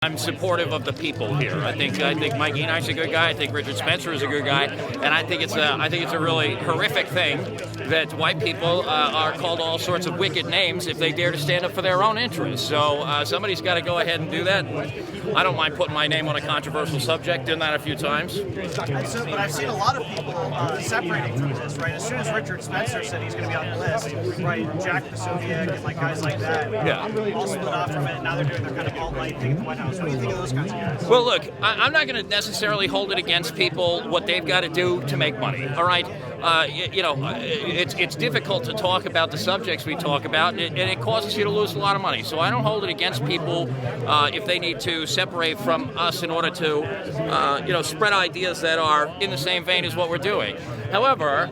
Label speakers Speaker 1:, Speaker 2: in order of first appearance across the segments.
Speaker 1: I'm supportive of the people here. I think Mike Enoch's a good guy. I think Richard Spencer is a good guy, and I think it's a really horrific thing that white people are called all sorts of wicked names if they dare to stand up for their own interests. So somebody's got to go ahead and do that. I don't mind putting my name on a controversial subject. Done that a few times.
Speaker 2: But I've seen a lot of people separating from this. Right, as soon as Richard Spencer said he's going to be on the list, right, Jack Posobiec and guys like that, all split off from it. And now they're doing their kind of alt-right thing at the White House. What do you think of those kinds of guys?
Speaker 1: Well, look, I'm not going to necessarily hold it against people what they've got to do to make money. All right, it's difficult to talk about the subjects we talk about, and it causes you to lose a lot of money. So I don't hold it against people if they need to separate from us in order to, spread ideas that are in the same vein as what we're doing. However,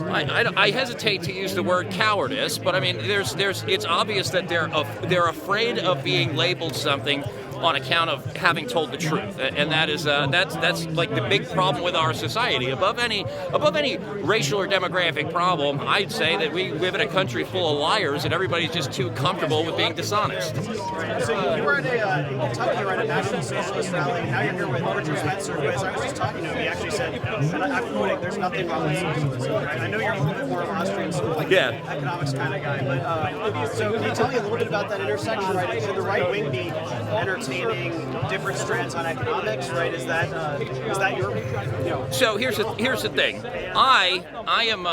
Speaker 1: I hesitate to use the word cowardice, but I mean, it's obvious that they're afraid of being labeled something on account of having told the truth, and that's like the big problem with our society. Above any racial or demographic problem, I'd say that we live in a country full of liars, and everybody's just too comfortable with being dishonest.
Speaker 2: So you were in Kentucky, you were at a National Socialist rally. Now you're here with Richard Spencer, who, as I was just talking to him, he actually said, and I'm quoting, "There's nothing wrong with socialism." Right? I know you're a little bit more of an Austrian sort of economics kind of guy, but so can you tell me a little bit about that intersection? Right? Should the right wing be entertaining different strands on economics, right? Is that your?
Speaker 1: So here's the thing. I'm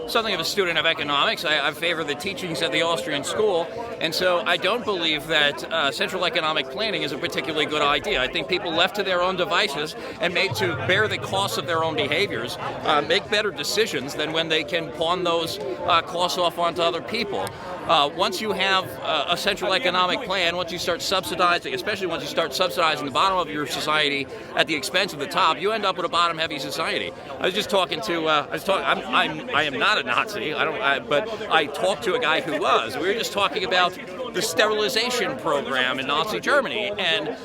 Speaker 1: something of a student of economics. I favor the teachings of the Austrian school, and so I don't believe that central economic planning is a particularly good idea. I think people left to their own devices and made to bear the costs of their own behaviors make better decisions than when they can pawn those costs off onto other people. Once you have a central economic plan, once you start subsidizing, especially once you start subsidizing the bottom of your society at the expense of the top, you end up with a bottom-heavy society. I was just talking to, I am not a Nazi, but I talked to a guy who was. We were just talking about the sterilization program in Nazi Germany, and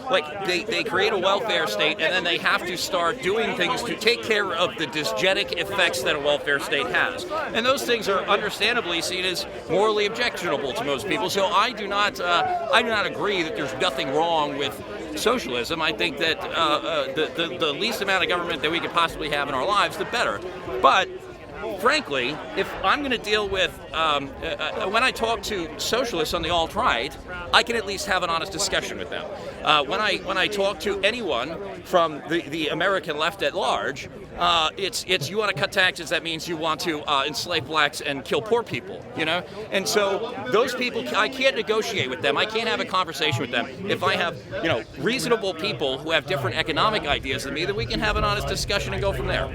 Speaker 1: they create a welfare state, and then they have to start doing things to take care of the dysgenic effects that a welfare state has. And those things are understandably seen as morally objectionable to most people. So I do not agree that there's nothing wrong with socialism. I think that the least amount of government that we could possibly have in our lives, the better. But frankly, if I'm going to deal with, when I talk to socialists on the alt-right, I can at least have an honest discussion with them. When I talk to anyone from the American left at large, it's you want to cut taxes, that means you want to enslave blacks and kill poor people, And so those people, I can't negotiate with them. I can't have a conversation with them. If I have, reasonable people who have different economic ideas than me, then we can have an honest discussion and go from there.